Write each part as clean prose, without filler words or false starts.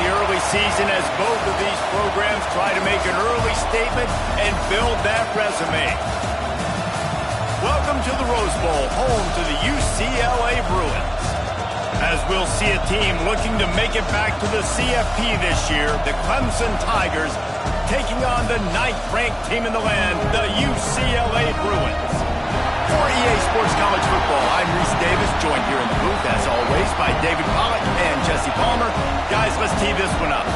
the early season as both of these programs try to make an early statement and build that resume. Welcome to the Rose Bowl, home to the UCLA Bruins. As we'll see a team looking to make it back to the CFP this year, the Clemson Tigers taking on the 9th-ranked team in the land, the UCLA Bruins. For EA Sports College Football, I'm Reese Davis, joined here in the booth, as always, by David Pollack and Jesse Palmer. Guys, let's tee this one up.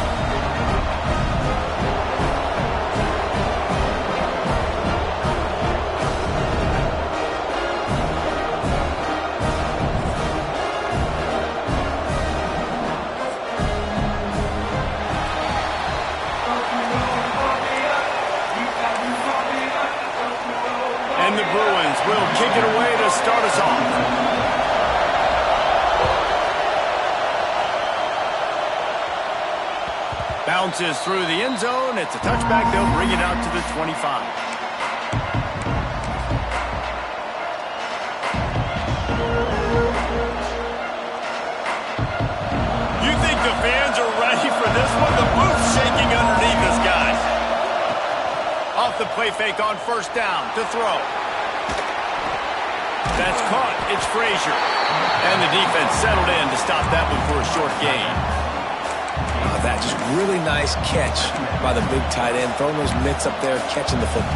And the Bruins will kick it away to start us off. Bounces through the end zone. It's a touchback. They'll bring it out to the 25. You think the fans are ready for this one? The booth's shaking underneath us, guys. Off the play fake on first down to throw. That's caught. It's Frazier. And the defense settled in to stop that one for a short gain. That just really nice catch by the big tight end. Throwing those mitts up there, catching the football.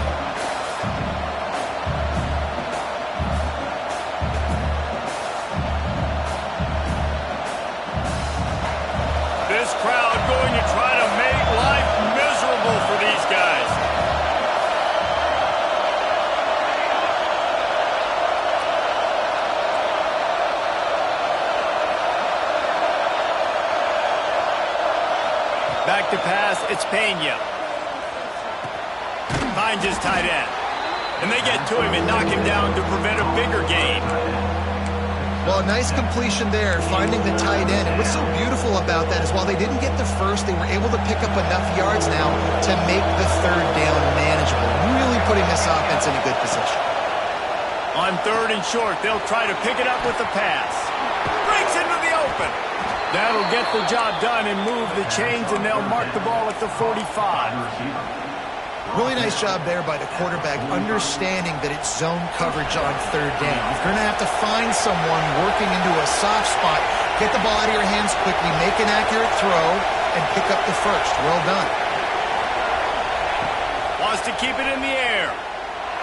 This crowd going to try to make life miserable for these guys. Back to pass, it's Pena. Finds his tight end. And they get to him and knock him down to prevent a bigger gain. Well, nice completion there, finding the tight end. And what's so beautiful about that is while they didn't get the first, they were able to pick up enough yards now to make the third down manageable. Really putting this offense in a good position. On third and short, they'll try to pick it up with the pass. Breaks into the open. That'll get the job done and move the chains, and they'll mark the ball at the 45. Really nice job there by the quarterback, understanding that it's zone coverage on third down. You're going to have to find someone working into a soft spot, get the ball out of your hands quickly, make an accurate throw, and pick up the first. Well done. Wants to keep it in the air.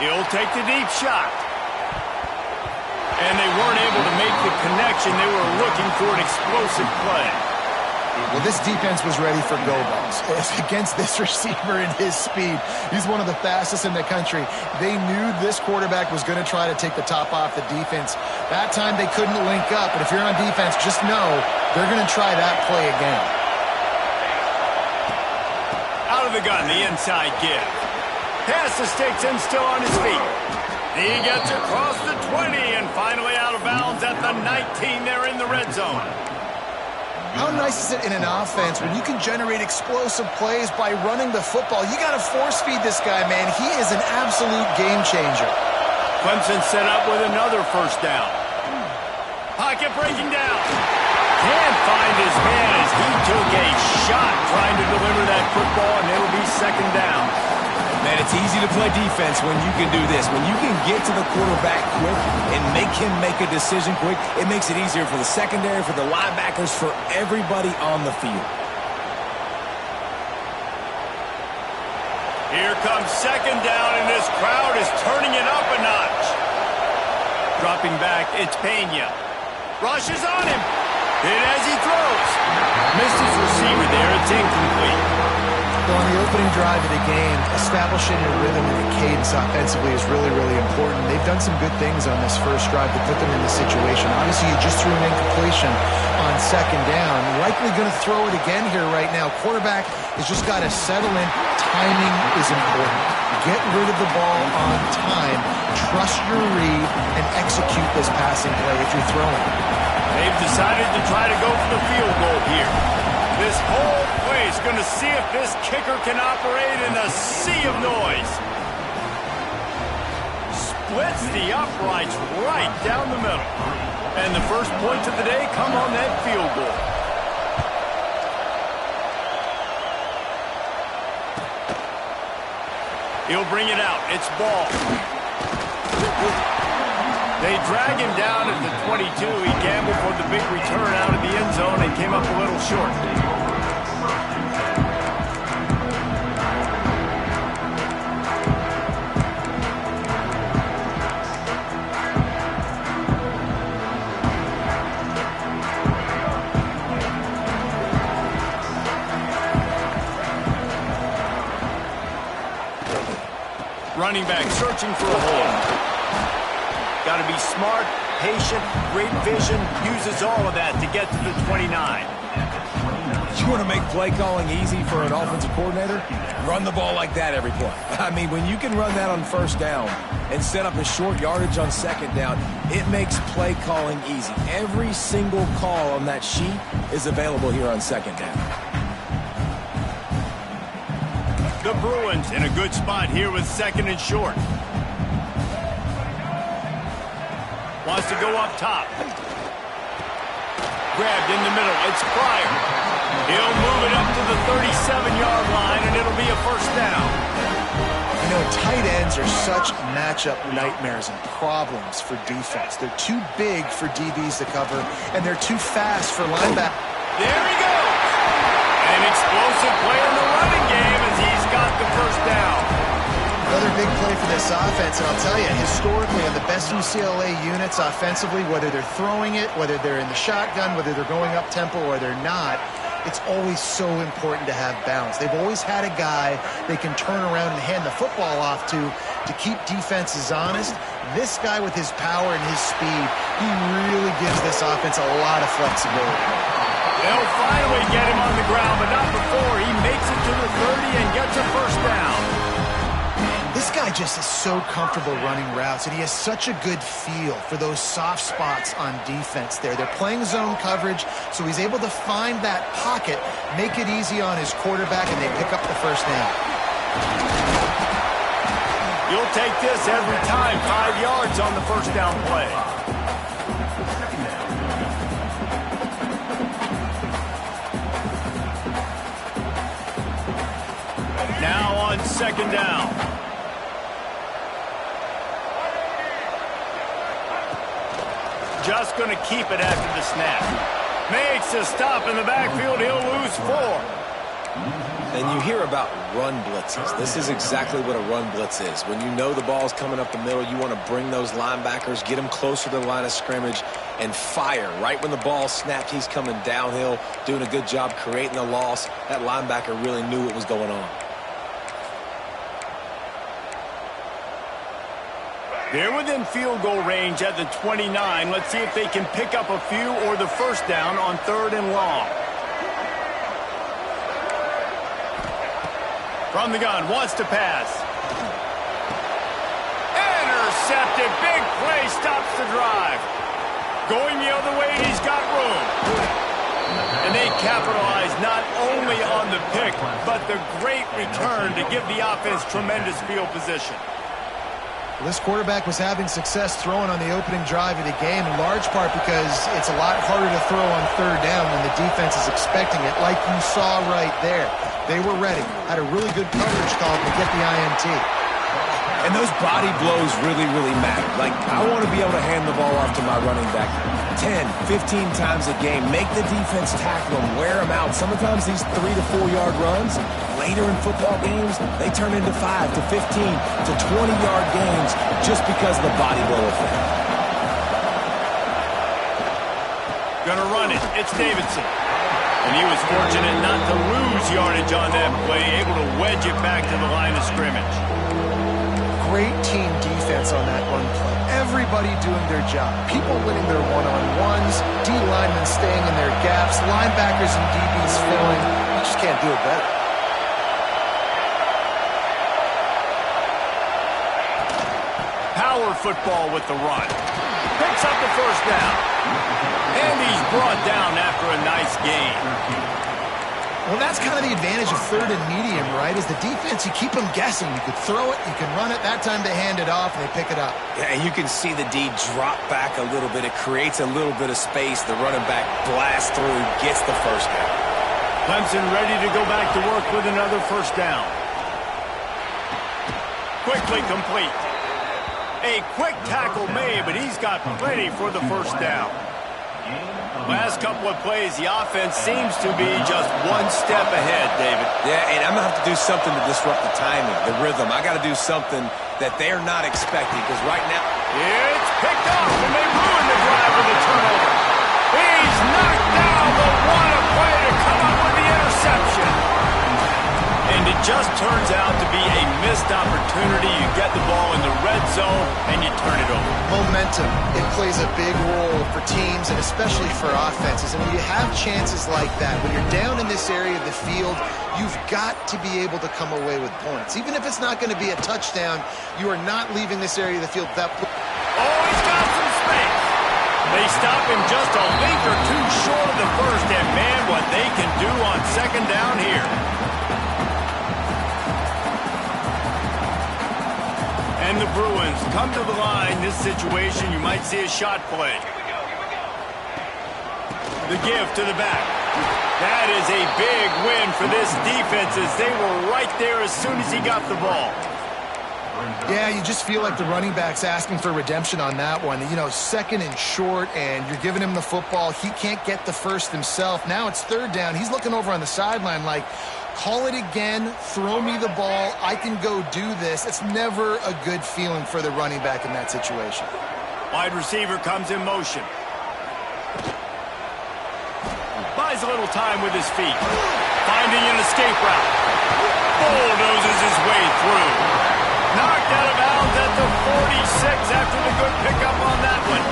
He'll take the deep shot. And they weren't able to make the connection. They were looking for an explosive play. Well, this defense was ready for go balls. Against this receiver and his speed, he's one of the fastest in the country. They knew this quarterback was going to try to take the top off the defense. That time they couldn't link up, but if you're on defense, just know they're going to try that play again. Out of the gun, the inside give. Pass the sticks and still on his feet. He gets across the 20 and finally out of bounds at the 19 there in the red zone. How nice is it in an offense when you can generate explosive plays by running the football? You got to force feed this guy, man. He is an absolute game changer. Clemson set up with another first down. Pocket breaking down. Can't find his man as he took a shot trying to deliver that football, and it'll be second down. Man, it's easy to play defense when you can do this. When you can get to the quarterback quick and make him make a decision quick, it makes it easier for the secondary, for the linebackers, for everybody on the field. Here comes second down, and this crowd is turning it up a notch. Dropping back, it's Pena. Rushes on him. Hit as he throws. Missed his receiver there. It's incomplete. On the opening drive of the game, establishing a rhythm and a cadence offensively is really, really important. They've done some good things on this first drive to put them in this situation. Obviously, you just threw an incompletion on second down. Likely going to throw it again here right now. Quarterback has just got to settle in. Timing is important. Get rid of the ball on time. Trust your read and execute this passing play if you're throwing. They've decided to try to go for the field goal here. This whole place going to see if this kicker can operate in a sea of noise. Splits the uprights right down the middle. And the first points of the day come on that field goal. He'll bring it out. It's ball. They drag him down at the 22. He gambled for the big return out of the end zone and came up a little short. Running back searching for a hole. Got to be smart, patient, great vision, uses all of that to get to the 29. You want to make play calling easy for an offensive coordinator? Run the ball like that every play. I mean, when you can run that on first down and set up a short yardage on second down, it makes play calling easy. Every single call on that sheet is available here on second down. The Bruins in a good spot here with second and short. Wants to go up top. Grabbed in the middle. It's Pryor. He'll move it up to the 37-yard line, and it'll be a first down. You know, tight ends are such matchup nightmares and problems for defense. They're too big for DBs to cover, and they're too fast for linebackers. There he goes. An explosive play in the running game as he's got the first down. Another big play for this offense, and I'll tell you, historically, on the best UCLA units offensively, whether they're throwing it, whether they're in the shotgun, whether they're going up tempo or they're not, it's always so important to have balance. They've always had a guy they can turn around and hand the football off to keep defenses honest. This guy with his power and his speed, he really gives this offense a lot of flexibility. They'll finally get him on the ground, but not before. He makes it to the 30 and gets a first down. This guy just is so comfortable running routes, and he has such a good feel for those soft spots on defense there. They're playing zone coverage, so he's able to find that pocket, make it easy on his quarterback, and they pick up the first down. You'll take this every time. 5 yards on the first down play. Now on second down. Just going to keep it after the snap. Makes a stop in the backfield. He'll lose 4. And you hear about run blitzes. This is exactly what a run blitz is. When you know the ball's coming up the middle, you want to bring those linebackers, get them closer to the line of scrimmage, and fire. Right when the ball snapped, he's coming downhill, doing a good job creating the loss. That linebacker really knew what was going on. They're within field goal range at the 29. Let's see if they can pick up a few or the first down on 3rd and long. From the gun, wants to pass. Intercepted. Big play, stops the drive. Going the other way, he's got room. And they capitalize not only on the pick, but the great return to give the offense tremendous field position. This quarterback was having success throwing on the opening drive of the game, in large part because it's a lot harder to throw on 3rd down when the defense is expecting it, like you saw right there. They were ready, had a really good coverage call to get the INT. And those body blows really, really matter. Like, I want to be able to hand the ball off to my running back 10, 15 times a game. Make the defense tackle them, wear them out. Sometimes these 3 to 4 yard runs, later in football games, they turn into 5 to 15 to 20-yard games just because of the body blow effect. Gonna run it. It's Davidson. And he was fortunate not to lose yardage on that play, able to wedge it back to the line of scrimmage. Great team defense on that run play. Everybody doing their job. People winning their one-on-ones, D linemen staying in their gaps, linebackers and DBs filling. You just can't do it better. Power football with the run. Picks up the first down. And he's brought down after a nice gain. Well, that's kind of the advantage of 3rd and medium, right? Is the defense, you keep them guessing. You could throw it, you can run it. That time they hand it off and they pick it up. Yeah, and you can see the D drop back a little bit. It creates a little bit of space. The running back blasts through, gets the first down. Clemson ready to go back to work with another first down. quickly complete. A quick tackle made, but he's got plenty for the first down. Last couple of plays, the offense seems to be just one step ahead, David. Yeah, and I'm going to have to do something to disrupt the timing, the rhythm. I got to do something that they're not expecting, because right now... It's picked off, and they ruin the drive with a turnover. He's knocked down the one play to come up with the interception. And it just turns out to be a missed opportunity. You get the ball in the red zone, and you turn it over. Momentum, it plays a big role for teams and especially for offenses. And when you have chances like that, when you're down in this area of the field, you've got to be able to come away with points. Even if it's not going to be a touchdown, you are not leaving this area of the field without... Oh, he's got some space. They stop him just a link or two short of the first, and man, what they can do on second down here. And the Bruins come to the line. This situation, you might see a shot play. The give to the back. That is a big win for this defense as they were right there as soon as he got the ball. Yeah, you just feel like the running back's asking for redemption on that one. You know, second and short, and you're giving him the football. He can't get the first himself. Now it's third down. He's looking over on the sideline like, call it again, throw me the ball, I can go do this. It's never a good feeling for the running back in that situation. Wide receiver comes in motion. Buys a little time with his feet. Finding an escape route. Bulldozes his way through. Knocked out of bounds at the 46 after the good pickup on that one.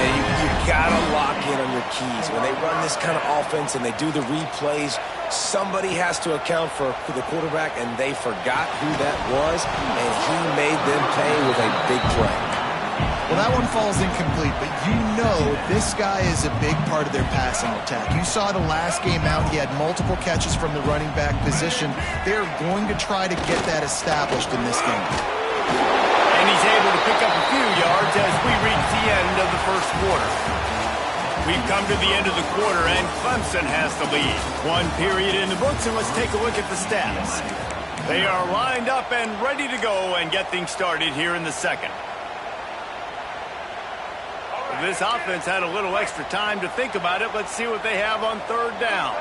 And you got to lock in on your keys. When they run this kind of offense and they do the replays, somebody has to account for the quarterback, and they forgot who that was, and he made them pay with a big play. Well, that one falls incomplete, but you know this guy is a big part of their passing attack. You saw the last game out, he had multiple catches from the running back position. They're going to try to get that established in this game. And he's able to pick up a few yards as we reach the end of the first quarter. We've come to the end of the quarter, and Clemson has the lead. One period in the books, and let's take a look at the stats. They are lined up and ready to go and get things started here in the second. This offense had a little extra time to think about it. Let's see what they have on third down.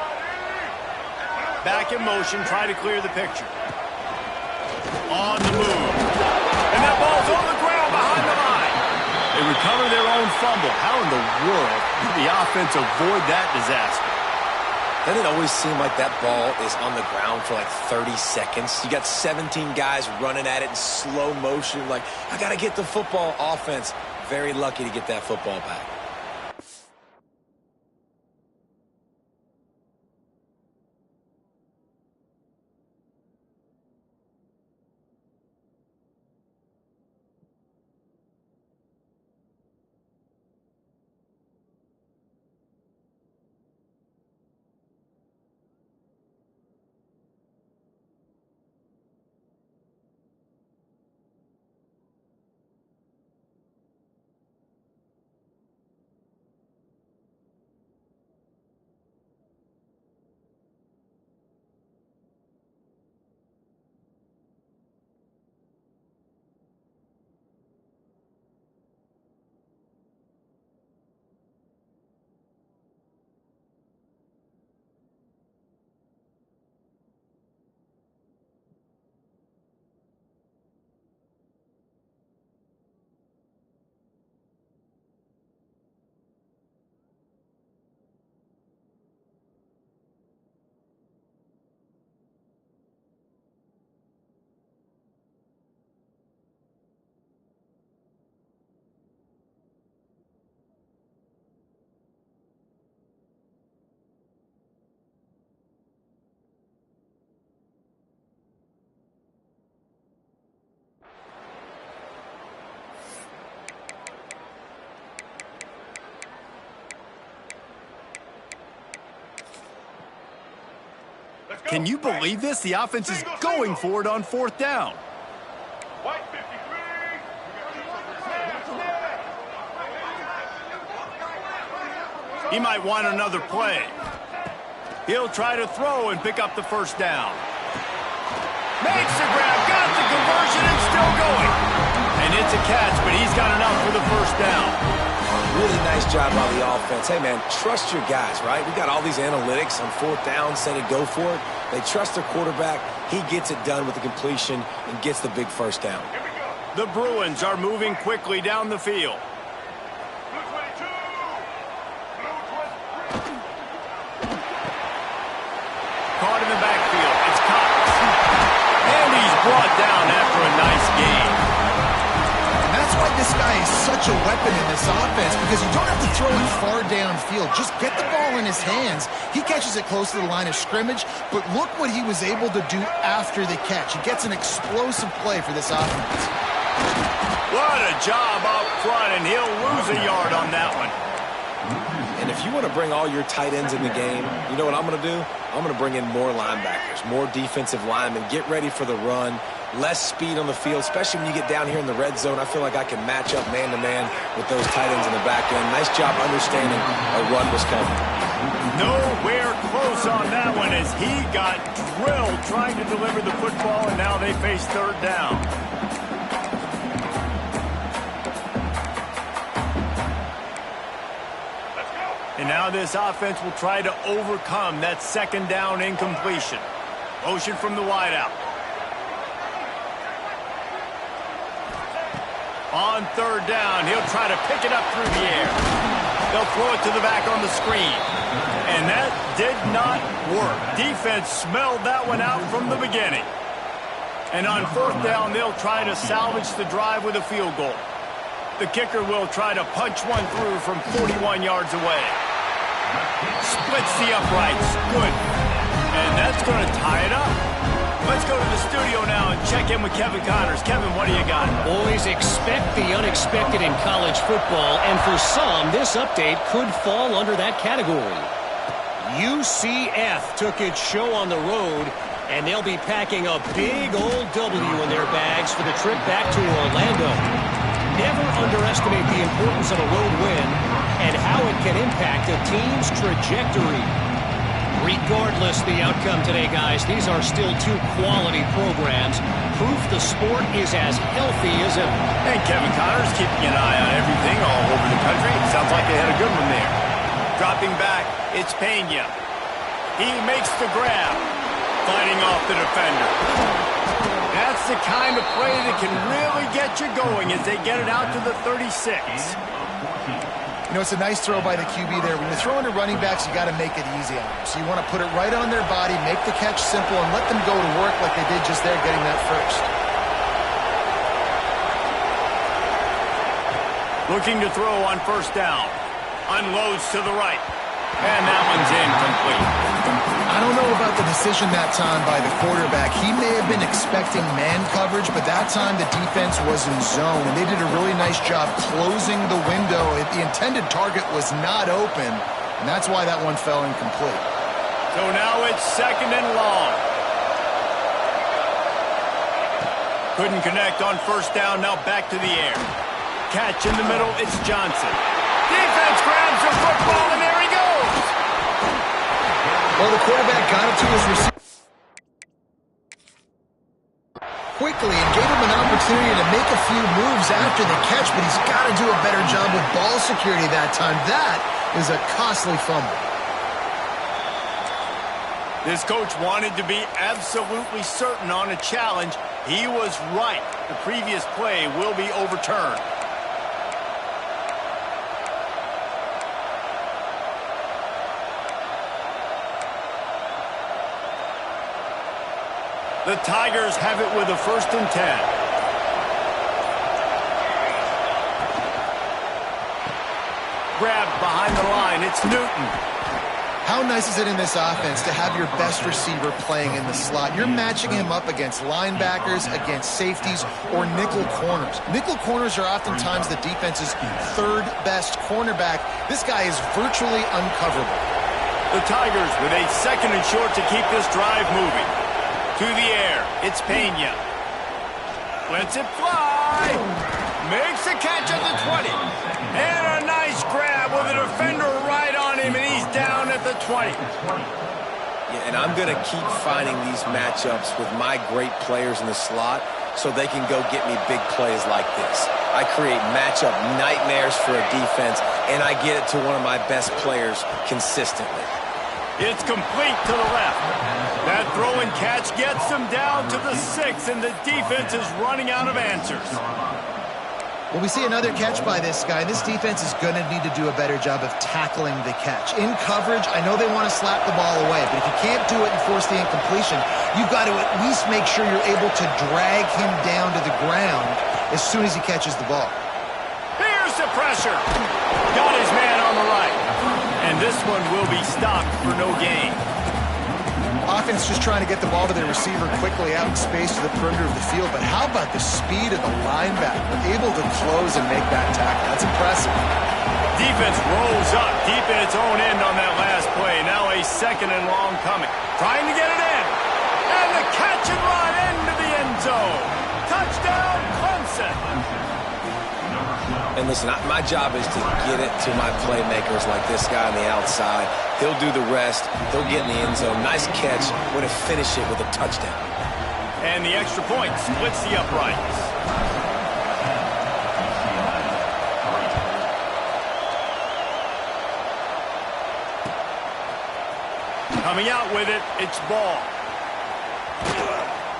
Back in motion, try to clear the picture. On the move. And that ball's on the ground behind the line. They recover their own fumble. How in the world did the offense avoid that disaster? Doesn't it always seem like that ball is on the ground for like 30 seconds? You got 17 guys running at it in slow motion. Like, I got to get the football. Offense, very lucky to get that football back. Can you believe this? The offense is going for it on fourth down. He might want another play. He'll try to throw and pick up the first down. Makes the grab, got the conversion and still going. And it's a catch, but he's got enough for the first down. Really nice job by the offense. Hey, man, trust your guys, right? We got all these analytics on fourth down, say to go for it. They trust their quarterback. He gets it done with the completion and gets the big first down. The Bruins are moving quickly down the field. Caught in the backfield. It's Cox. And he's brought down after a nice gain. And that's why this guy is such a weapon in this offense, because you don't have to throw it far downfield. Just get the ball in his hands. He catches it close to the line of scrimmage, but look what he was able to do after the catch. He gets an explosive play for this offense. What a job up front, and he'll lose a yard on that one. And if you want to bring all your tight ends in the game, you know what I'm going to do? I'm going to bring in more linebackers, more defensive linemen, get ready for the run, less speed on the field, especially when you get down here in the red zone. I feel like I can match up man-to-man with those tight ends in the back end. Nice job understanding a run was coming. Nowhere close on that one as he got drilled trying to deliver the football, and now they face third down. And now this offense will try to overcome that second down incompletion. Motion from the wideout. On third down, he'll try to pick it up through the air. They'll throw it to the back on the screen. And that did not work. Defense smelled that one out from the beginning. And on fourth down, they'll try to salvage the drive with a field goal. The kicker will try to punch one through from 41 yards away. Splits the uprights. Good. And that's going to tie it up. Let's go to the studio now and check in with Kevin Connors. Kevin, what do you got? Boys, expect the unexpected in college football, and for some, this update could fall under that category. UCF took its show on the road, and they'll be packing a big old W in their bags for the trip back to Orlando. Never underestimate the importance of a road win and how it can impact a team's trajectory. Regardless the outcome today, guys, these are still two quality programs. Proof the sport is as healthy as ever. And Kevin Connors keeping an eye on everything all over the country. Sounds like they had a good one there. Dropping back, it's Pena. He makes the grab, fighting off the defender. That's the kind of play that can really get you going as they get it out to the 36. You know, it's a nice throw by the QB there. When you're throwing to running backs, you got to make it easy on them. So you want to put it right on their body, make the catch simple, and let them go to work like they did just there getting that first. Looking to throw on first down. Unloads to the right. And that one's incomplete. I don't know about the decision that time by the quarterback. He may have been expecting man coverage, but that time the defense was in zone, and they did a really nice job closing the window. The intended target was not open, and that's why that one fell incomplete. So now it's second and long. Couldn't connect on first down, now back to the air. Catch in the middle, it's Johnson. Defense grabs the football, and there he goes. Well, the quarterback got it to his receiver quickly and gave him an opportunity to make a few moves after the catch, but he's got to do a better job with ball security that time. That is a costly fumble. This coach wanted to be absolutely certain on a challenge. He was right. The previous play will be overturned. The Tigers have it with a 1st and 10. Grabbed behind the line. It's Newton. How nice is it in this offense to have your best receiver playing in the slot? You're matching him up against linebackers, against safeties, or nickel corners. Nickel corners are oftentimes the defense's 3rd best cornerback. This guy is virtually uncoverable. The Tigers with a 2nd and short to keep this drive moving. To the air, it's Pena. Lets it fly. Makes the catch at the 20. And a nice grab with a defender right on him, and he's down at the 20. Yeah, and I'm going to keep finding these matchups with my great players in the slot so they can go get me big plays like this. I create matchup nightmares for a defense, and I get it to one of my best players consistently. It's complete to the left. That throw and catch gets them down to the 6, and the defense is running out of answers. Well, we see another catch by this guy. This defense is going to need to do a better job of tackling the catch. In coverage, I know they want to slap the ball away, but if you can't do it and force the incompletion, you've got to at least make sure you're able to drag him down to the ground as soon as he catches the ball. Here's the pressure. Got his man on the right. And this one will be stopped for no gain. Offense just trying to get the ball to their receiver quickly out in space to the perimeter of the field, but how about the speed of the linebacker? Able to close and make that tackle. That's impressive. Defense rolls up deep in its own end on that last play. Now a 2nd and long coming. Trying to get it in. And the catch and run into the end zone. Touchdown, Clemson. And listen, my job is to get it to my playmakers like this guy on the outside. He'll do the rest. He'll get in the end zone. Nice catch. We're going to finish it with a touchdown. And the extra point splits the uprights. Coming out with it, it's Ball.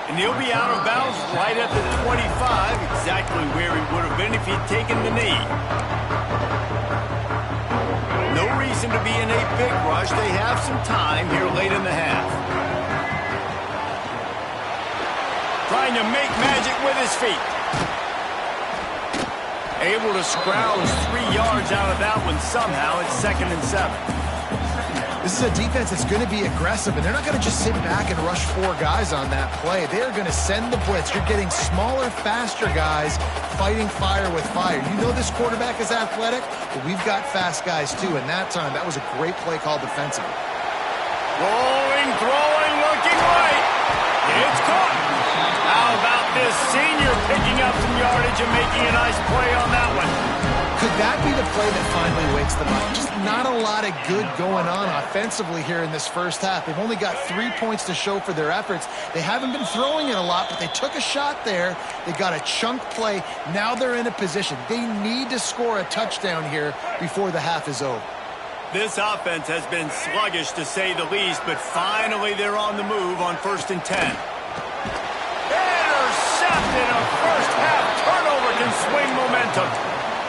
And he'll be out of bounds right at the 25, exactly where he would have been if he'd taken the knee. No reason to be in a big rush. They have some time here late in the half. Trying to make magic with his feet. Able to scrounge 3 yards out of that one somehow. It's 2nd and 7. This is a defense that's going to be aggressive, and they're not going to just sit back and rush 4 guys on that play. They're going to send the blitz. You're getting smaller, faster guys fighting fire with fire. You know this quarterback is athletic, but we've got fast guys too, and that time, that was a great play call defensively. Rolling, throwing, looking right. It's caught. How about this senior picking up some yardage and making a nice play on that one? Could that be the play that finally wakes them up? Just not a lot of good going on offensively here in this first half. They've only got 3 points to show for their efforts. They haven't been throwing it a lot, but they took a shot there. They got a chunk play. Now they're in a position. They need to score a touchdown here before the half is over. This offense has been sluggish to say the least, but finally they're on the move on 1st and 10. Intercepted. A first half turnover can swing momentum.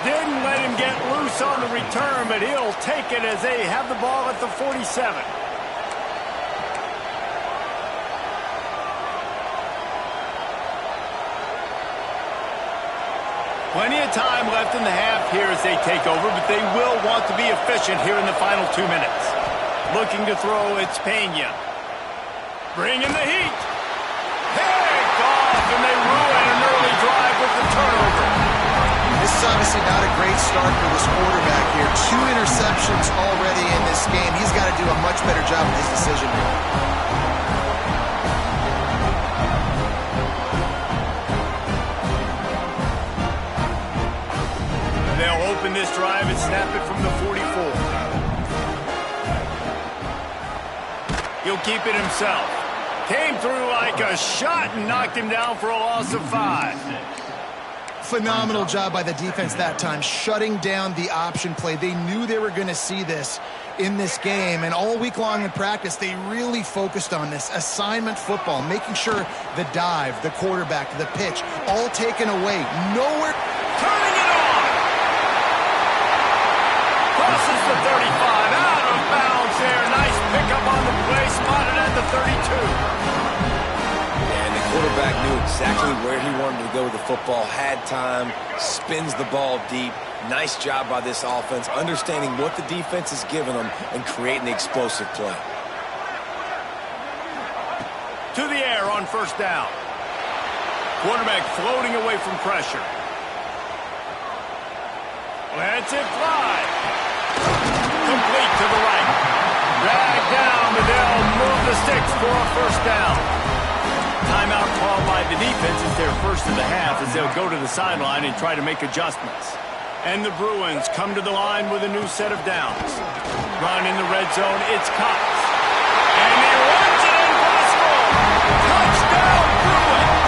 Didn't let him get loose on the return, but he'll take it as they have the ball at the 47. Plenty of time left in the half here as they take over, but they will want to be efficient here in the final 2 minutes. Looking to throw, it's Pena. Bringing the heat. Picked off, and they ruin an early drive with the turnover. This is obviously not a great start for this quarterback here. 2 interceptions already in this game. He's got to do a much better job with his decision making. They'll open this drive and snap it from the 44. He'll keep it himself. Came through like a shot and knocked him down for a loss of 5. Phenomenal job by the defense that time, shutting down the option play. They knew they were going to see this in this game, and all week long in practice, they really focused on this assignment football, making sure the dive, the quarterback, the pitch, all taken away. Nowhere. Turning it on. Crosses the 35, out of bounds there. Nice pickup on the play, spotted at the 32. Quarterback knew exactly where he wanted to go with the football, had time, spins the ball deep. Nice job by this offense, understanding what the defense is giving them and creating the explosive play. To the air on 1st down. Quarterback floating away from pressure. Lets it fly. Complete to the right. Dragged down, but they'll move the sticks for a 1st down. Timeout called by the defense is their first of the half as they'll go to the sideline and try to make adjustments. And the Bruins come to the line with a new set of downs. Run in the red zone, it's Cox. And he runs it in for the score. Touchdown, Bruins!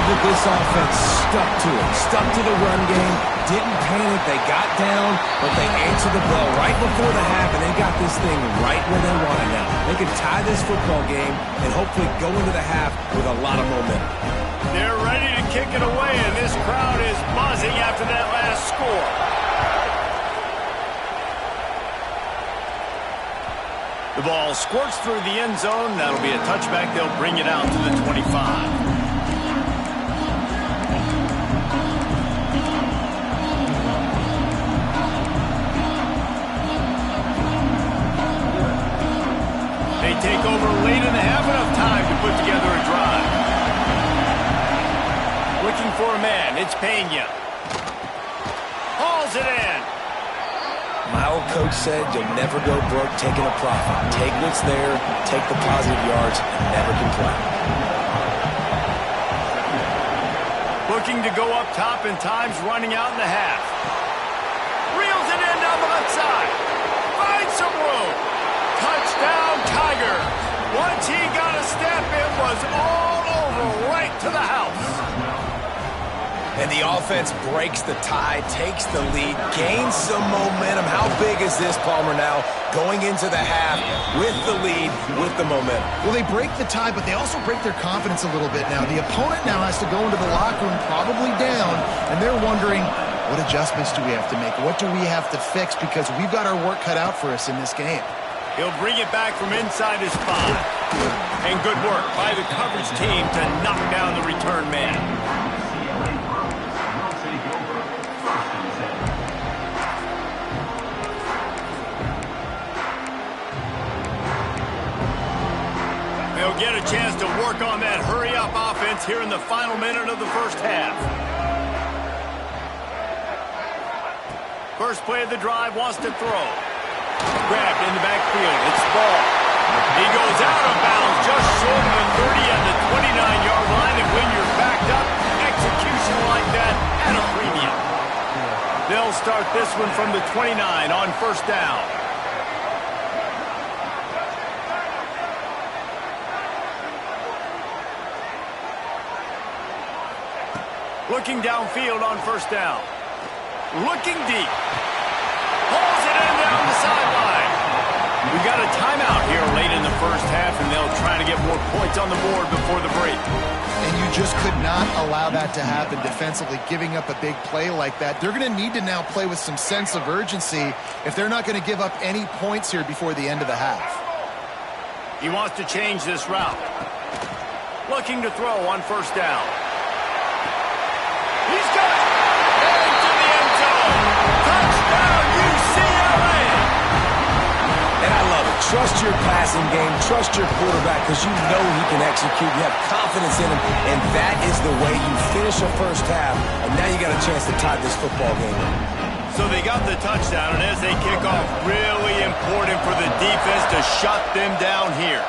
that this offense stuck to it, stuck to the run game, didn't panic, they got down, but they answered the bell right before the half, and they got this thing right where they want it now. They can tie this football game and hopefully go into the half with a lot of momentum. They're ready to kick it away, and this crowd is buzzing after that last score. The ball squirts through the end zone. That'll be a touchback. They'll bring it out to the 25. They take over late in the half, enough time to put together a drive. Looking for a man. It's Pena. Hauls it in. My old coach said you'll never go broke taking a profit. Take what's there, take the positive yards, and never complain. Looking to go up top, and time's running out in the half. Reels it in down the left side. Finds some room. Touchdown, Tiger. Once he got a step, it was all over right to the house. And the offense breaks the tie, takes the lead, gains some momentum. How big is this, Palmer, now? Going into the half with the lead, with the momentum. Well, they break the tie, but they also break their confidence a little bit now. The opponent now has to go into the locker room probably down, and they're wondering, what adjustments do we have to make? What do we have to fix? Because we've got our work cut out for us in this game. He'll bring it back from inside his 5. And good work by the coverage team to knock down the return man. They'll get a chance to work on that hurry-up offense here in the final minute of the first half. First play of the drive, wants to throw. Grabbed in the backfield. It's Ball. He goes out of bounds just short of the 30 at the 29-yard line, and when you're backed up, execution like that at a premium. They'll start this one from the 29 on first down. Looking downfield on first down. Looking deep. Pulls it in down the sideline. We got a timeout here late in the first half, and they'll try to get more points on the board before the break. And you just could not allow that to happen defensively, giving up a big play like that. They're going to need to now play with some sense of urgency if they're not going to give up any points here before the end of the half. He wants to change this route. Looking to throw on first down. He's got it! Into the end zone! Touchdown, UCLA! And I love it. Trust your passing game. Trust your quarterback because you know he can execute. You have confidence in him, and that is the way you finish a first half. And now you got a chance to tie this football game up. So they got the touchdown, and as they kick off, really important for the defense to shut them down here.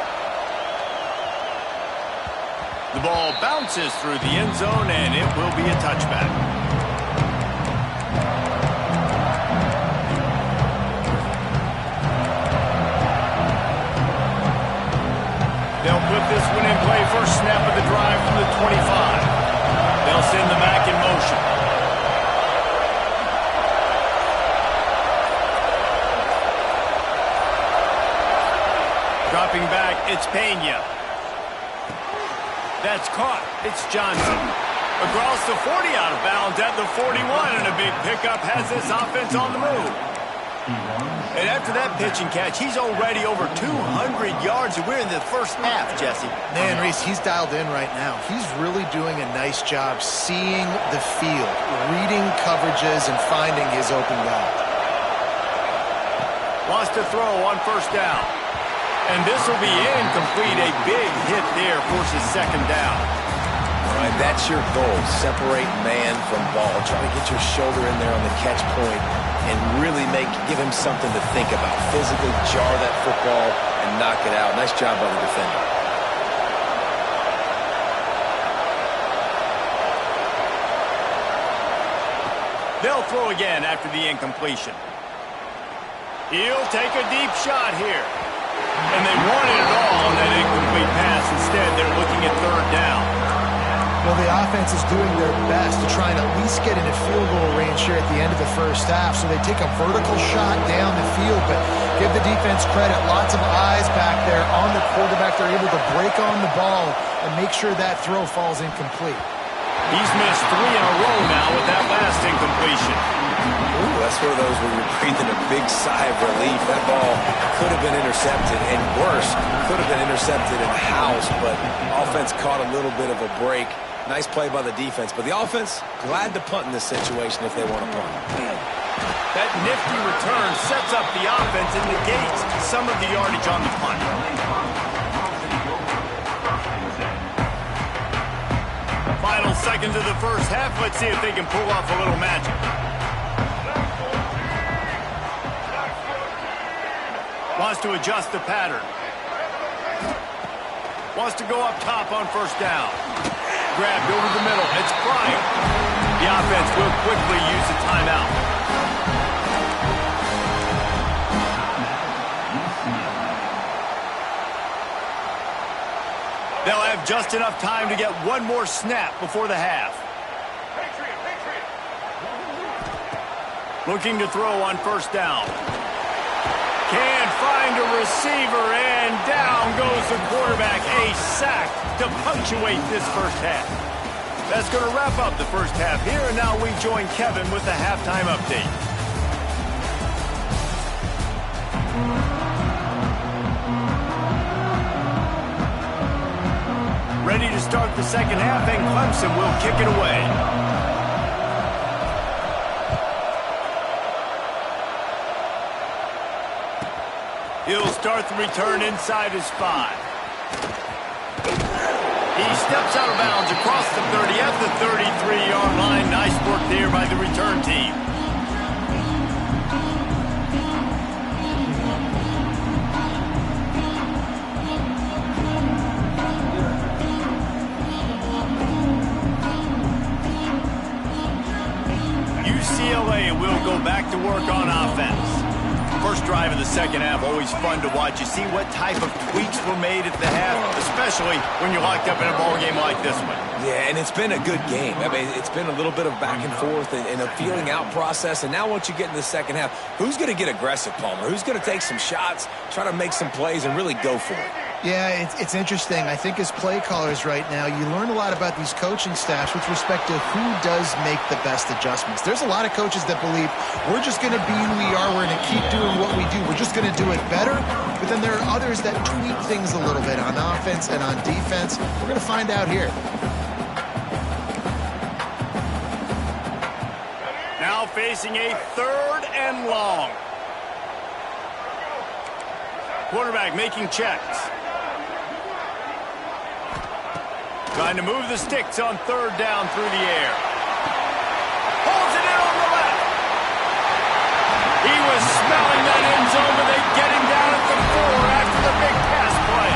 The ball bounces through the end zone, and it will be a touchback. They'll put this one in play first snap of the drive from the 25. They'll send the back in motion. Dropping back, it's Pena. That's caught. It's Johnson. Across the 40, out of bounds at the 41, and a big pickup has this offense on the move. And after that pitch and catch, he's already over 200 yards, and we're in the first half, Jesse. Man, Reese, he's dialed in right now. He's really doing a nice job seeing the field, reading coverages, and finding his open guy. Wants to throw on first down. And this will be incomplete. A big hit there forces second down. All right, that's your goal. Separate man from ball. Try to get your shoulder in there on the catch point and really give him something to think about. Physically jar that football and knock it out. Nice job by the defender. They'll throw again after the incompletion. He'll take a deep shot here. And they wanted it all on that incomplete pass. Instead, they're looking at third down. Well, the offense is doing their best to try and at least get into field goal range here at the end of the first half. So they take a vertical shot down the field, but give the defense credit. Lots of eyes back there on the quarterback. They're able to break on the ball and make sure that throw falls incomplete. He's missed 3 in a row now with that last incompletion. Ooh, that's one of those where you're breathing a big sigh of relief. That ball could have been intercepted, and worse, could have been intercepted in the house, but offense caught a little bit of a break. Nice play by the defense, but the offense, glad to punt in this situation if they want to punt. That nifty return sets up the offense and negates some of the yardage on the punt. Final seconds of the first half. Let's see if they can pull off a little magic. Wants to adjust the pattern. Wants to go up top on first down. Grabbed over the middle. It's Bryant. The offense will quickly use the timeout. They'll have just enough time to get one more snap before the half. Looking to throw on first down. Can't find a receiver, and down goes the quarterback. A sack to punctuate this first half. That's going to wrap up the first half here, and now we join Kevin with the halftime update. Ready to start the second half, and Clemson will kick it away. He'll start the return inside his 5. He steps out of bounds across the 30 at the 33-yard line. Nice work there by the return team. UCLA will go back to work on offense. First drive of the second half, always fun to watch. You see what type of tweaks were made at the half, especially when you're locked up in a ball game like this one. Yeah, and it's been a good game. I mean, it's been a little bit of back and forth and a feeling out process. And now once you get in the second half, who's going to get aggressive, Palmer? Who's going to take some shots, try to make some plays, and really go for it? Yeah, it's interesting. I think as play callers right now, you learn a lot about these coaching staffs with respect to who does make the best adjustments. There's a lot of coaches that believe we're just going to be who we are. We're going to keep doing what we do. We're just going to do it better. But then there are others that tweak things a little bit on offense and on defense. We're going to find out here. Now facing a 3rd and long. Quarterback making checks. Trying to move the sticks on 3rd down through the air. Holds it in on the left. He was smelling that end zone, but they get him down at the 4 after the big pass play.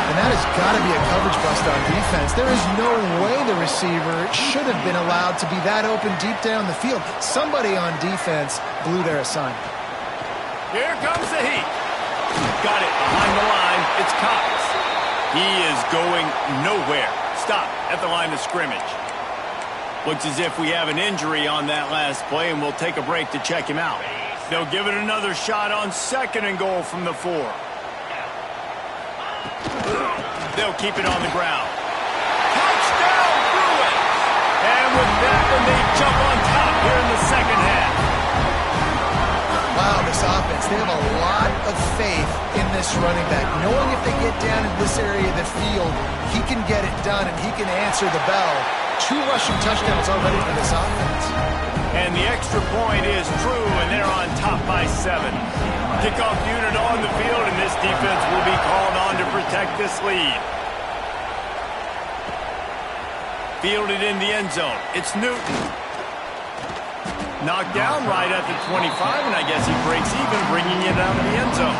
And that has got to be a coverage bust on defense. There is no way the receiver should have been allowed to be that open deep down the field. Somebody on defense blew their assignment. Here comes the heat. Got it behind the line. It's Cox. He is going nowhere. Stop at the line of scrimmage. Looks as if we have an injury on that last play, and we'll take a break to check him out. They'll give it another shot on 2nd and goal from the 4. They'll keep it on the ground. Touchdown, Bruins! And with that one, they jump on top here in the second half. Wow, this offense, they have a lot of faith in this running back. Knowing if they get down in this area of the field, he can get it done and he can answer the bell. 2 rushing touchdowns already for this offense. And the extra point is true, and they're on top by 7. Kickoff unit on the field, and this defense will be called on to protect this lead. Fielded in the end zone. It's Newton. Knocked down right at the 25, and I guess he breaks even, bringing it out of the end zone.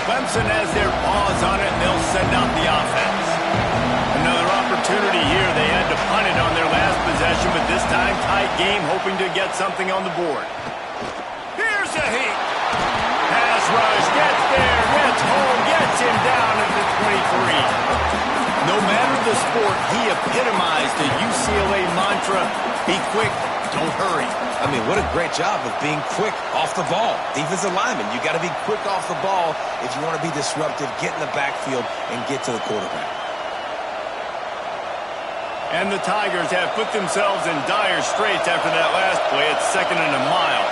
Clemson has their paws on it, and they'll send out the offense. Another opportunity opportunity here. They had to punt it on their last possession, but this time tight game, hoping to get something on the board. Here's a heat. Pass rush, gets there, gets home, gets him down at the 23. No matter the sport, he epitomized the UCLA mantra, be quick, don't hurry. I mean, what a great job of being quick off the ball. Defensive lineman, you got to be quick off the ball if you want to be disruptive, get in the backfield, and get to the quarterback. And the Tigers have put themselves in dire straits after that last play. It's 2nd and a mile.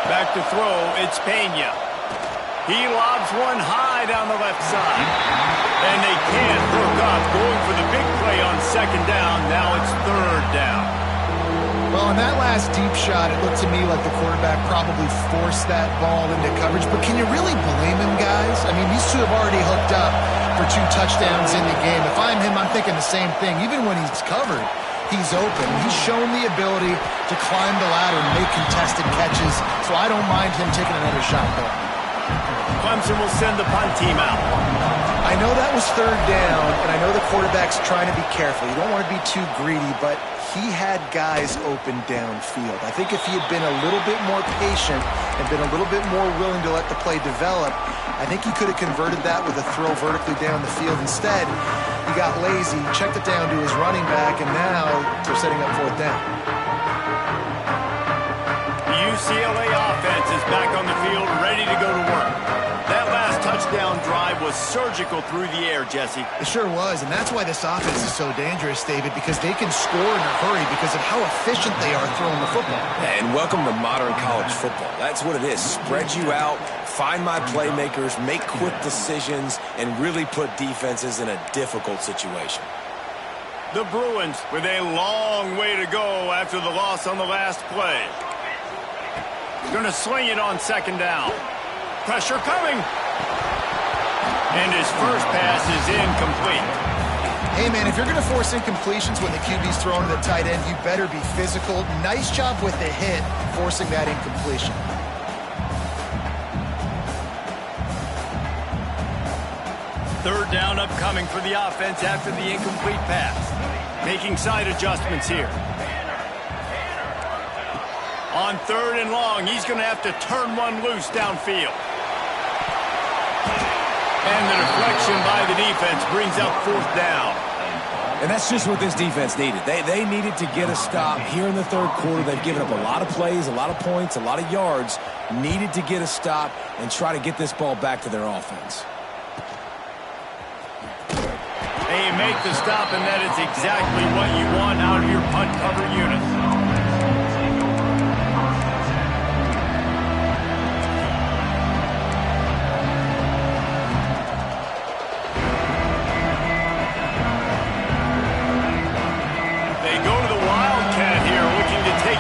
Back to throw, it's Pena. He lobs one high down the left side. And they can't hook up, going for the big play on 2nd down. Now it's 3rd down. Well, in that last deep shot, it looked to me like the quarterback probably forced that ball into coverage. But can you really blame him, guys? I mean, these two have already hooked up for 2 touchdowns in the game. If I'm him, I'm thinking the same thing. Even when he's covered, he's open. He's shown the ability to climb the ladder and make contested catches. So I don't mind him taking another shot there. Clemson will send the punt team out. I know that was 3rd down, and I know the quarterback's trying to be careful. You don't want to be too greedy, but he had guys open downfield. I think if he had been a little bit more patient and been a little bit more willing to let the play develop, I think he could have converted that with a throw vertically down the field. Instead, he got lazy, checked it down to his running back, and now they're setting up 4th down. The UCLA offense is back on the field, ready to go to work. That last touchdown drive was surgical through the air, Jesse. It sure was, and that's why this offense is so dangerous, David, because they can score in a hurry because of how efficient they are throwing the football. And welcome to modern college football. That's what it is. Spread you out, find my playmakers, make quick decisions, and really put defenses in a difficult situation. The Bruins with a long way to go after the loss on the last play. Going to sling it on 2nd down. Pressure coming. And his first pass is incomplete. Hey, man, if you're going to force incompletions when the QB's throwing to the tight end, you better be physical. Nice job with the hit, forcing that incompletion. Third down upcoming for the offense after the incomplete pass. Making side adjustments here. On 3rd and long, he's going to have to turn one loose downfield. And the deflection by the defense brings up 4th down. And that's just what this defense needed. They needed to get a stop here in the 3rd quarter. They've given up a lot of plays, a lot of points, a lot of yards. Needed to get a stop and try to get this ball back to their offense. They make the stop, and that is exactly what you want out of your punt cover unit.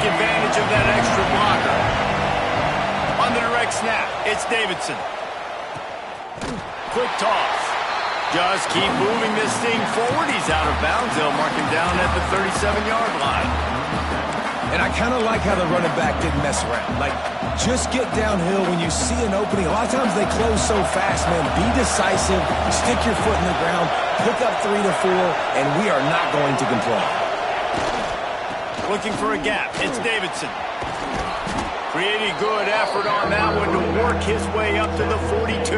Advantage of that extra blocker. On the direct snap, it's Davidson. Quick toss. Just keep moving this thing forward. He's out of bounds. They'll mark him down at the 37-yard line. And I kind of like how the running back didn't mess around. Like, just get downhill when you see an opening. A lot of times they close so fast, man. Be decisive. Stick your foot in the ground. Pick up 3 to 4, and we are not going to complain. Looking for a gap. It's Davidson. Pretty good effort on that one to work his way up to the 42.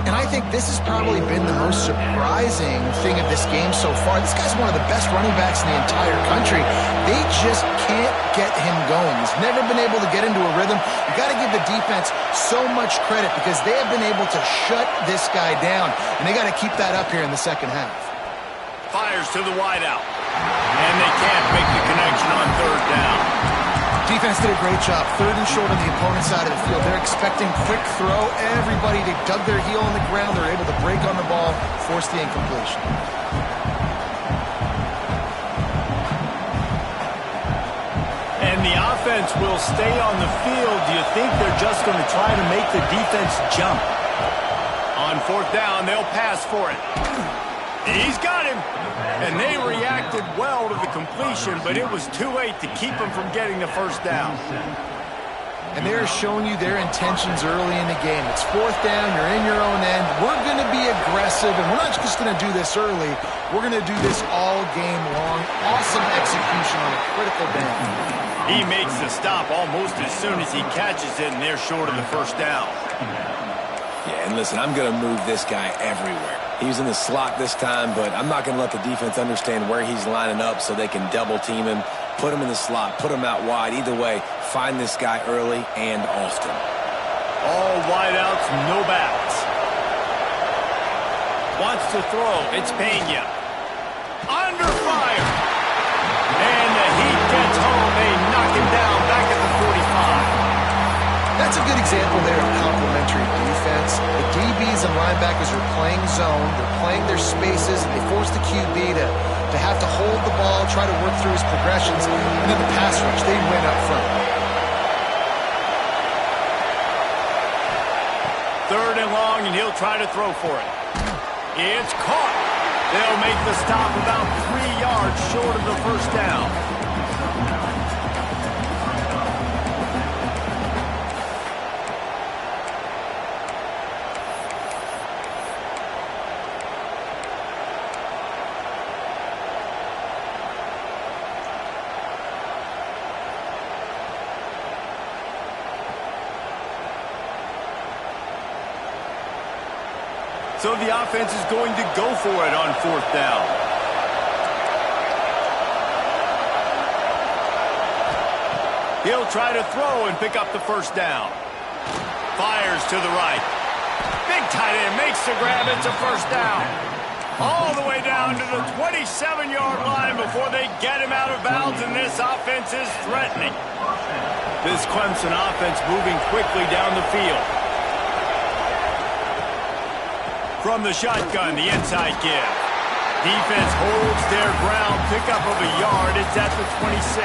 And I think this has probably been the most surprising thing of this game so far. This guy's one of the best running backs in the entire country. They just can't get him going. He's never been able to get into a rhythm. You got to give the defense so much credit because they have been able to shut this guy down. And they got to keep that up here in the 2nd half. Fires to the wideout. And they can't make the connection on 3rd down. Defense did a great job. 3rd and short on the opponent's side of the field. They're expecting quick throw. Everybody, they dug their heel on the ground. They're able to break on the ball, force the incompletion. And the offense will stay on the field. Do you think they're just going to try to make the defense jump? On 4th down, they'll pass for it. He's got him. And they reacted well to the completion, but it was too late to keep him from getting the 1st down. And they are showing you their intentions early in the game. It's fourth down, you're in your own end. We're going to be aggressive, and we're not just going to do this early. We're going to do this all game long. Awesome execution on a critical down. He makes the stop almost as soon as he catches it, and they're short of the first down. Yeah, and listen, I'm going to move this guy everywhere. He's in the slot this time, but I'm not going to let the defense understand where he's lining up so they can double team him, put him in the slot, put him out wide. Either way, find this guy early and often. All wideouts, no backs. Wants to throw. It's Pena. Under fire. And the Heat gets home. They knock him down back at the 45. That's a good example there of complementary defense. The DBs and linebackers are playing zone. They're playing their spaces, and they force the QB to have to hold the ball, try to work through his progressions, and then the pass rush, they win up front. Third and long, and he'll try to throw for it. It's caught. They'll make the stop about 3 yards short of the first down. So the offense is going to go for it on fourth down. He'll try to throw and pick up the first down. Fires to the right. Big tight end makes the grab. It's a first down. All the way down to the 27-yard line before they get him out of bounds, and this offense is threatening. This Clemson offense moving quickly down the field. From the shotgun, the inside give. Defense holds their ground. Pickup of a yard. It's at the 26.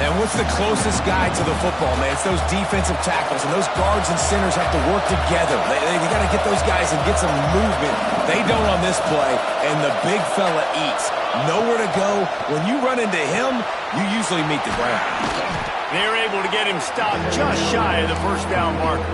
And what's the closest guy to the football, man? It's those defensive tackles, and those guards and centers have to work together. They got to get those guys and get some movement. They don't on this play, and the big fella eats. Nowhere to go. When you run into him, you usually meet the ground. They're able to get him stopped just shy of the first down marker.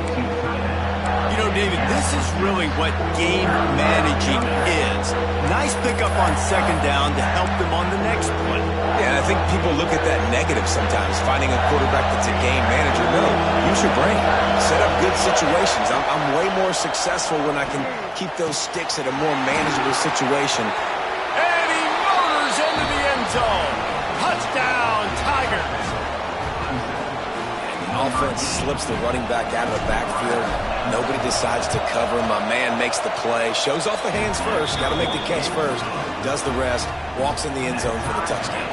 You know, David, this is really what game managing is. Nice pickup on second down to help them on the next play. Yeah, and I think people look at that negative sometimes, finding a quarterback that's a game manager. No, use your brain. Set up good situations. I'm way more successful when I can keep those sticks at a more manageable situation. And he motors into the end zone. Touchdown, Tigers. Offense slips the running back out of the backfield. Nobody decides to cover him. My man makes the play. Shows off the hands first. Got to make the catch first. Does the rest. Walks in the end zone for the touchdown.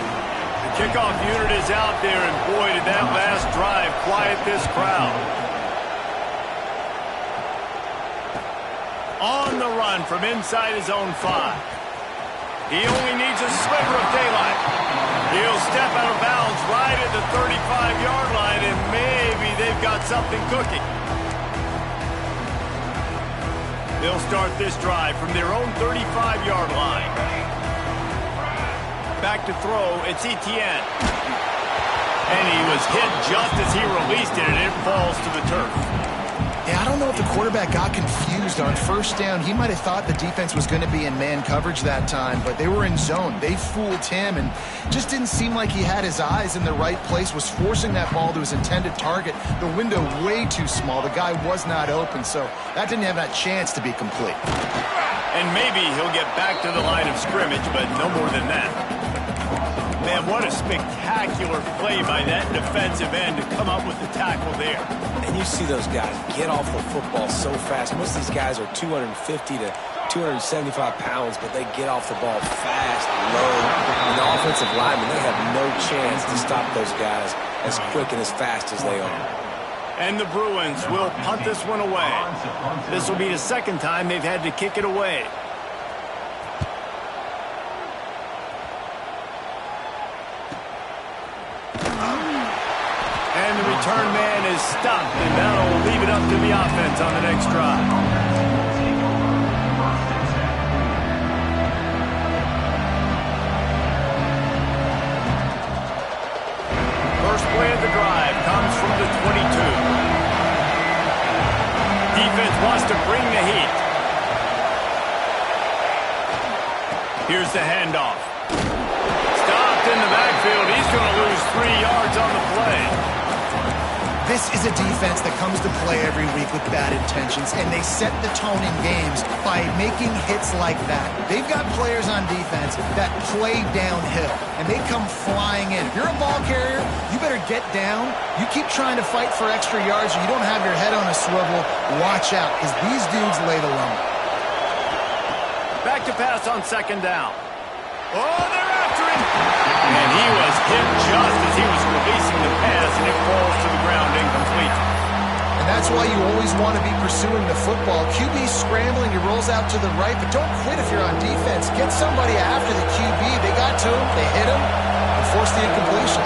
The kickoff unit is out there, and boy, did that last drive quiet this crowd. On the run from inside his own 5. He only needs a sliver of daylight. He'll step out of bounds right at the 35-yard line, and maybe they've got something cooking. They'll start this drive from their own 35-yard line. Back to throw, it's Etienne. And he was hit just as he released it, and it falls to the turf. Yeah, I don't know if the quarterback got confused on first down. He might have thought the defense was going to be in man coverage that time, but they were in zone. They fooled him and just didn't seem like he had his eyes in the right place, was forcing that ball to his intended target. The window way too small. The guy was not open, so that didn't have that chance to be complete. And maybe he'll get back to the line of scrimmage, but no more than that. Man, what a spectacular play by that defensive end to come up with the tackle there. And you see those guys get off the football so fast. Most of these guys are 250 to 275 pounds, but they get off the ball fast, low. And the offensive linemen, they have no chance to stop those guys as quick and as fast as they are. And the Bruins will punt this one away. This will be the second time they've had to kick it away. And the return man is stopped, and that'll leave it up to the offense on the next drive. First play of the drive defense wants to bring the heat. Here's the handoff. Stopped in the backfield. He's going to lose 3 yards on the play. This is a defense that comes to play every week with bad intentions, and they set the tone in games by making hits like that. They've got players on defense that play downhill, and they come flying in. If you're a ball carrier, you better get down. You keep trying to fight for extra yards, or you don't have your head on a swivel. Watch out, because these dudes lay the lumber. Back to pass on second down. Oh, they're after him. And he was hit just as he was releasing the pass, and it falls to the ground incomplete. And that's why you always want to be pursuing the football. QB's scrambling, he rolls out to the right, but don't quit if you're on defense. Get somebody after the QB. They got to him, they hit him, and forced the incompletion.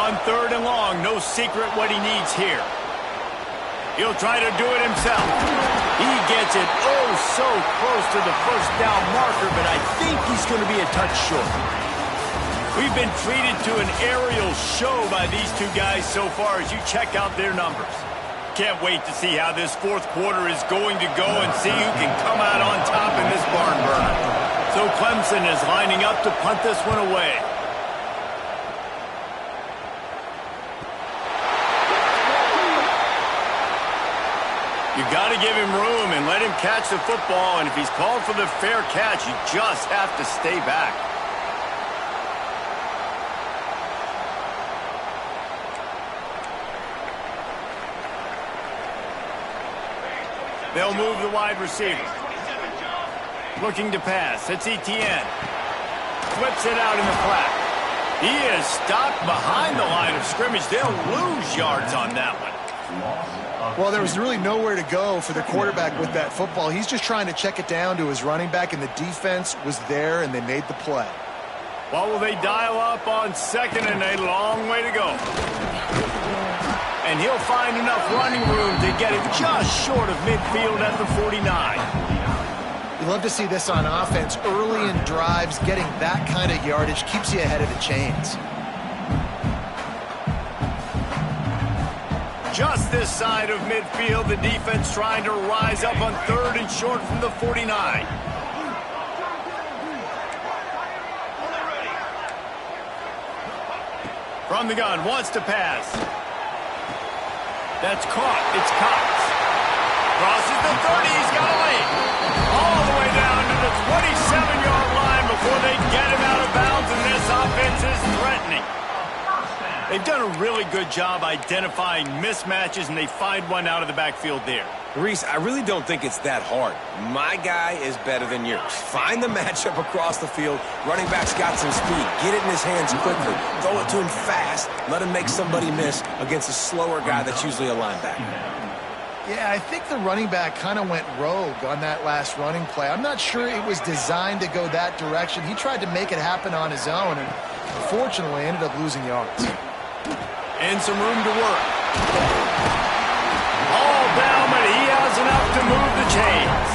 On third and long, no secret what he needs here. He'll try to do it himself. He gets it oh so close to the first down marker, but I think he's going to be a touch short. We've been treated to an aerial show by these two guys so far as you check out their numbers. Can't wait to see how this fourth quarter is going to go and see who can come out on top in this barn burner. So Clemson is lining up to punt this one away. You got to give him room and let him catch the football, and if he's called for the fair catch, you just have to stay back. They'll move the wide receiver. Looking to pass. It's Etienne. Flips it out in the flat. He is stopped behind the line of scrimmage. They'll lose yards on that one. Well, there was really nowhere to go for the quarterback with that football. He's just trying to check it down to his running back, and the defense was there, and they made the play. What will they dial up on second, and a long way to go. And he'll find enough running room to get it just short of midfield at the 49. You love to see this on offense. Early in drives, getting that kind of yardage keeps you ahead of the chains. Just this side of midfield, the defense trying to rise up on third and short from the 49. From the gun, wants to pass. That's caught. It's Cox. Crosses the 30. He's got a lead. All the way down to the 27-yard line before they get him out of bounds, and this offense is threatening. They've done a really good job identifying mismatches, and they find one out of the backfield there. Reese, I really don't think it's that hard. My guy is better than yours. Find the matchup across the field. Running back's got some speed. Get it in his hands quickly. Throw it to him fast. Let him make somebody miss against a slower guy that's usually a linebacker. Yeah, I think the running back kind of went rogue on that last running play. I'm not sure it was designed to go that direction. He tried to make it happen on his own, and unfortunately ended up losing yards. And some room to work. All down, but he has enough to move the chains.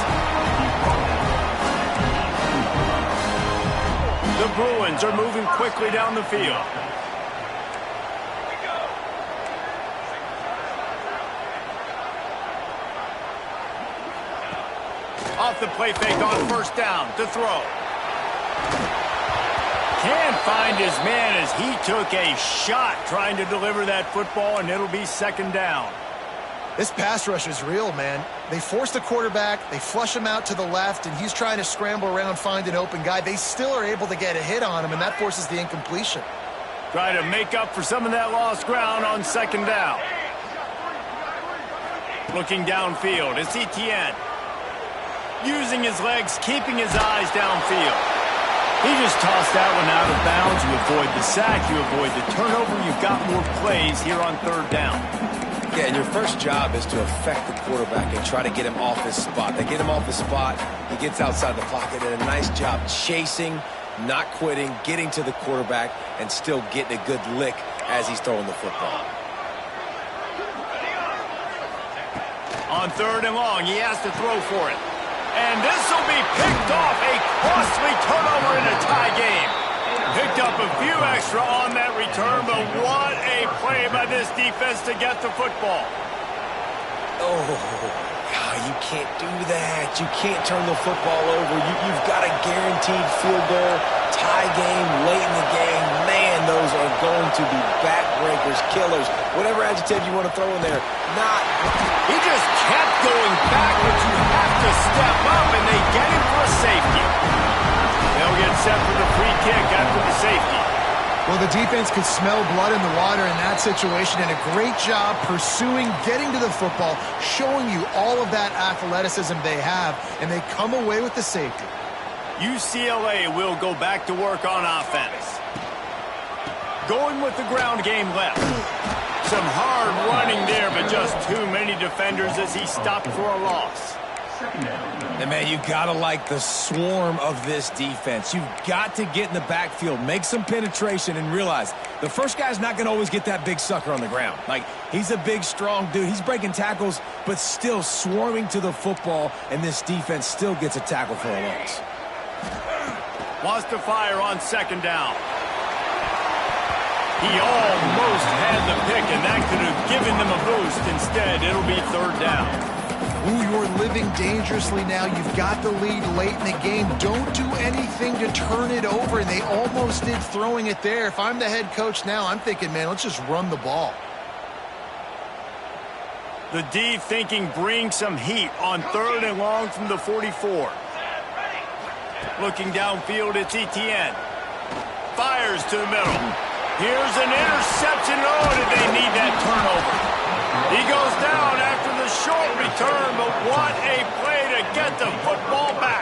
The Bruins are moving quickly down the field. Off the play fake on first down to throw. Can't find his man as he took a shot trying to deliver that football, and it'll be second down. This pass rush is real, man. They force the quarterback, they flush him out to the left, and he's trying to scramble around, find an open guy. They still are able to get a hit on him, and that forces the incompletion. Try to make up for some of that lost ground on second down. Looking downfield, it's Etienne. Using his legs, keeping his eyes downfield. He just tossed that one out of bounds. You avoid the sack, you avoid the turnover. You've got more plays here on third down. Yeah, and your first job is to affect the quarterback and try to get him off his spot. They get him off his spot, he gets outside the pocket, and a nice job chasing, not quitting, getting to the quarterback, and still getting a good lick as he's throwing the football. On third and long, he has to throw for it. And this will be picked off. A costly turnover in a tie game. Picked up a few extra on that return, but what a play by this defense to get the football. Oh, God, you can't do that. You can't turn the football over. You've got a guaranteed field goal, tie game, late in the game. Man, those are going to be backbreakers, killers, whatever adjective you want to throw in there. He just kept going back, but you have to step up, and they get him for a safety. They'll get set for the free kick after the safety. Well, the defense could smell blood in the water in that situation, and a great job pursuing, getting to the football, showing you all of that athleticism they have, and they come away with the safety. UCLA will go back to work on offense. Going with the ground game left. Some hard running there, but just too many defenders as he stopped for a loss. And, man, you got to like the swarm of this defense. You've got to get in the backfield, make some penetration, and realize the first guy's not going to always get that big sucker on the ground. Like, he's a big, strong dude. He's breaking tackles, but still swarming to the football, and this defense still gets a tackle for a loss. Wants to fire on second down. He almost had the pick, and that could have given them a boost. Instead, it'll be third down. Ooh, you're living dangerously now. You've got the lead late in the game. Don't do anything to turn it over, and they almost did throwing it there. If I'm the head coach now, I'm thinking, man, let's just run the ball. The D thinking bring some heat on third and long from the 44. Looking downfield, it's Etienne. Fires to the middle. Here's an interception. Oh, did they need that turnover? He goes down after the short return, but what a play to get the football back.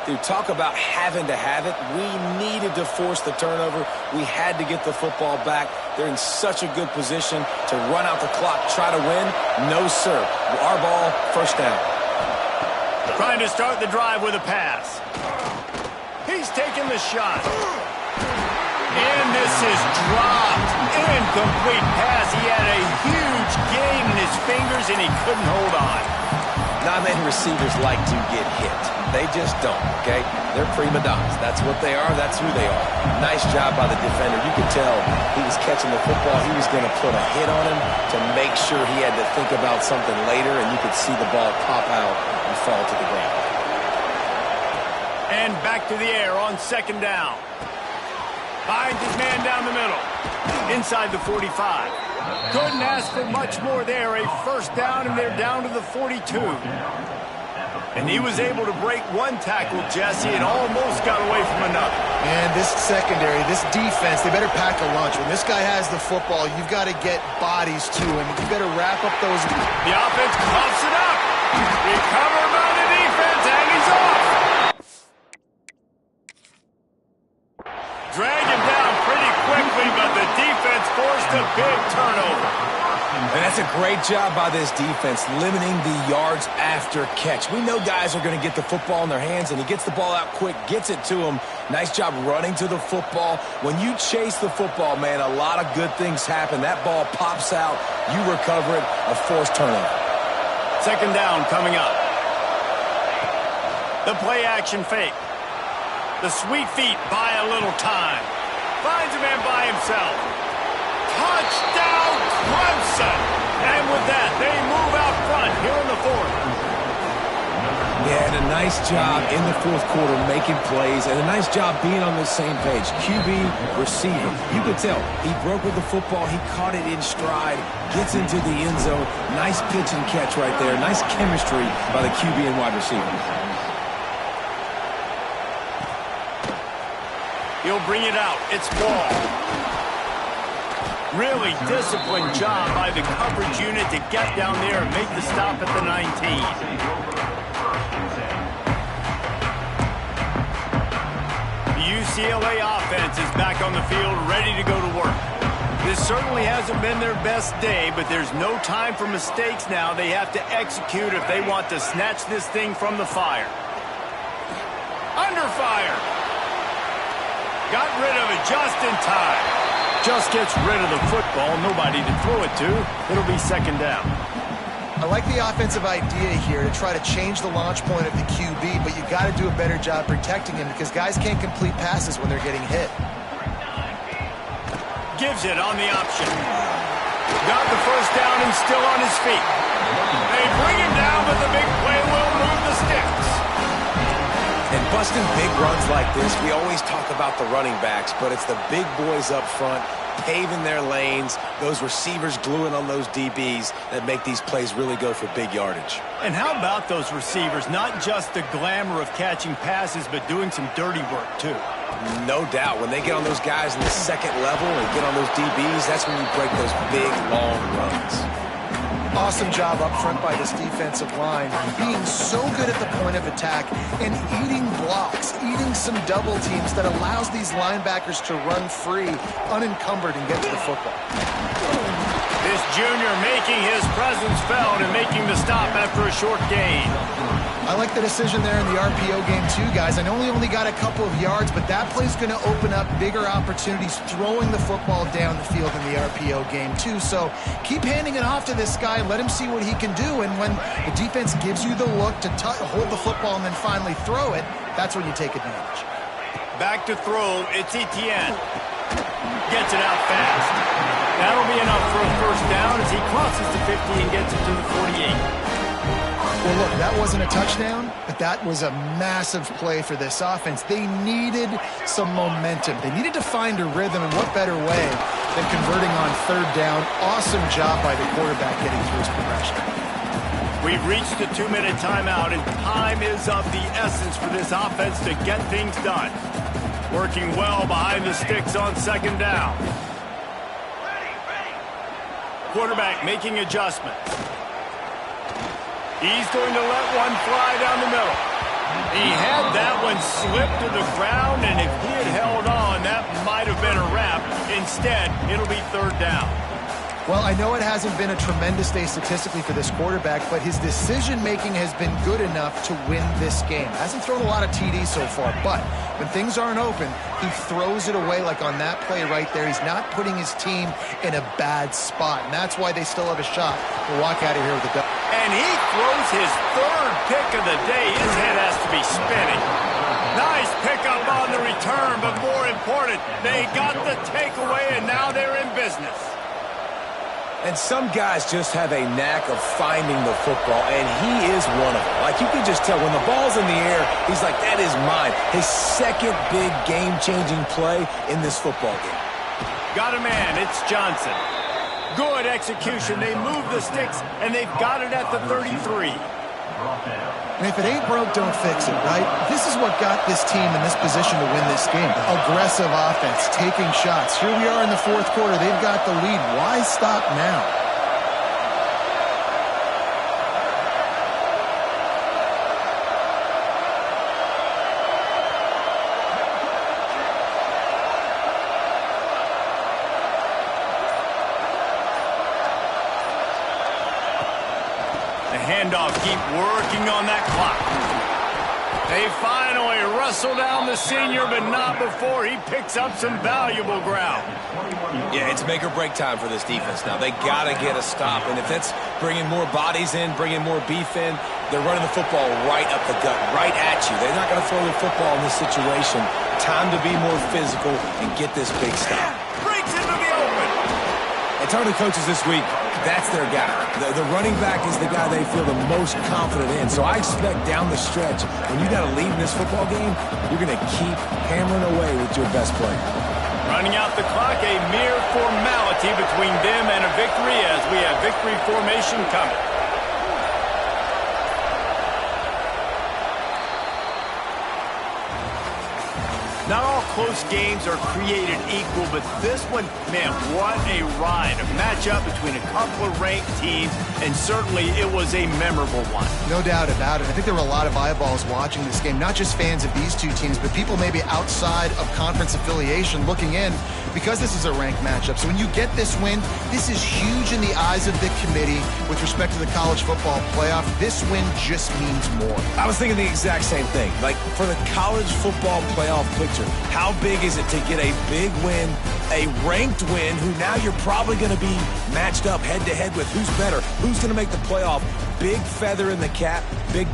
Dude, talk about having to have it. We needed to force the turnover. We had to get the football back. They're in such a good position to run out the clock, try to win. No, sir. Our ball, first down. Trying to start the drive with a pass. He's taking the shot. And this is dropped. Incomplete pass. He had a huge gain in his fingers, and he couldn't hold on. Not many receivers like to get hit. They just don't, okay? They're prima donnas. That's what they are. That's who they are. Nice job by the defender. You could tell he was catching the football. He was going to put a hit on him to make sure he had to think about something later, and you could see the ball pop out and fall to the ground. And back to the air on second down. Finds his man down the middle. Inside the 45. Couldn't ask for much more there. A first down, and they're down to the 42. And he was able to break one tackle, Jesse, and almost got away from another. And this secondary, this defense, they better pack a lunch. When this guy has the football, you've got to get bodies to him. You better wrap up those. The offense coughs it up. Recovered by the defense, and he's off. Drag him down pretty quickly, but the defense forced a big turnover. And that's a great job by this defense, limiting the yards after catch. We know guys are going to get the football in their hands, and he gets the ball out quick, gets it to him. Nice job running to the football. When you chase the football, man, a lot of good things happen. That ball pops out, you recover it, a forced turnover. Second down coming up. The play action fake. The sweet feet buy a little time. Finds a man by himself. Touchdown, Clemson! And with that, they move out front here in the fourth. Yeah, and a nice job in the fourth quarter making plays, and a nice job being on the same page. QB, receiver. You could tell he broke with the football. He caught it in stride, gets into the end zone. Nice pitch and catch right there. Nice chemistry by the QB and wide receiver. He'll bring it out. It's ball. Really disciplined job by the coverage unit to get down there and make the stop at the 19. The UCLA offense is back on the field, ready to go to work. This certainly hasn't been their best day, but there's no time for mistakes now. They have to execute if they want to snatch this thing from the fire. Under fire. Got rid of it just in time. Just gets rid of the football. Nobody to throw it to. It'll be second down. I like the offensive idea here to try to change the launch point of the QB, but you got to do a better job protecting him because guys can't complete passes when they're getting hit. Gives it on the option. Got the first down and still on his feet. They bring him down, but the big play will move the sticks. And busting big runs like this, we always talk about the running backs, but it's the big boys up front paving their lanes, those receivers gluing on those DBs that make these plays really go for big yardage. And how about those receivers? Not just the glamour of catching passes, but doing some dirty work, too. No doubt. When they get on those guys in the second level and get on those DBs, that's when you break those big, long runs. Awesome job up front by this defensive line, being so good at the point of attack and eating blocks, eating some double teams that allows these linebackers to run free, unencumbered, and get to the football. This junior making his presence felt and making the stop after a short gain. I like the decision there in the RPO game too, guys. I know he only got a couple of yards, but that play's going to open up bigger opportunities throwing the football down the field in the RPO game too. So keep handing it off to this guy. Let him see what he can do. And when the defense gives you the look to hold the football and then finally throw it, that's when you take advantage. Back to throw. It's Etienne. Gets it out fast. That'll be enough for a first down as he crosses the 50 and gets it to the 48. Well, look, that wasn't a touchdown, but that was a massive play for this offense. They needed some momentum. They needed to find a rhythm, and what better way than converting on third down. Awesome job by the quarterback getting through his progression. We've reached the 2-minute timeout, and time is of the essence for this offense to get things done. Working well behind the sticks on second down. Quarterback making adjustments. He's going to let one fly down the middle. He had that one slip to the ground, and if he had held on, that might have been a wrap. Instead, it'll be third down. Well, I know it hasn't been a tremendous day statistically for this quarterback, but his decision-making has been good enough to win this game. Hasn't thrown a lot of TDs so far, but when things aren't open, he throws it away like on that play right there. He's not putting his team in a bad spot, and that's why they still have a shot to walk out of here with a dub. And he throws his third pick of the day. His head has to be spinning. Nice pickup on the return, but more important, they got the takeaway, and now they're in business. And some guys just have a knack of finding the football, and he is one of them. Like, you can just tell when the ball's in the air, he's like, that is mine. His second big game-changing play in this football game. Got a man. It's Johnson. Good execution. They move the sticks, and they've got it at the 33. And if it ain't broke, don't fix it, right? This is what got this team in this position to win this game. Aggressive offense, taking shots. Here we are in the fourth quarter. They've got the lead. Why stop now? Handoff, keep working on that clock. They finally wrestle down the senior, but not before he picks up some valuable ground. Yeah, it's make or break time for this defense now. They got to get a stop, and if that's bringing more bodies in, bringing more beef in, they're running the football right up the gut, right at you. They're not going to throw the football in this situation. Time to be more physical and get this big stop. Breaks into the open. And talking to coaches this week, that's their guy. The running back is the guy they feel the most confident in. So I expect down the stretch, when you got to lead in this football game, you're going to keep hammering away with your best player. Running out the clock, a mere formality between them and a victory as we have victory formation coming. Not all close games are created equal, but this one, man, what a ride. A matchup between a couple of ranked teams, and certainly it was a memorable one. No doubt about it. I think there were a lot of eyeballs watching this game, not just fans of these two teams, but people maybe outside of conference affiliation looking in because this is a ranked matchup. So when you get this win, this is huge in the eyes of the committee with respect to the college football playoff. This win just means more. I was thinking the exact same thing. Like, for the college football playoff picture, how how big is it to get a big win, a ranked win, who now you're probably going to be matched up head-to-head with who's better, who's going to make the playoff. Big feather in the cap, big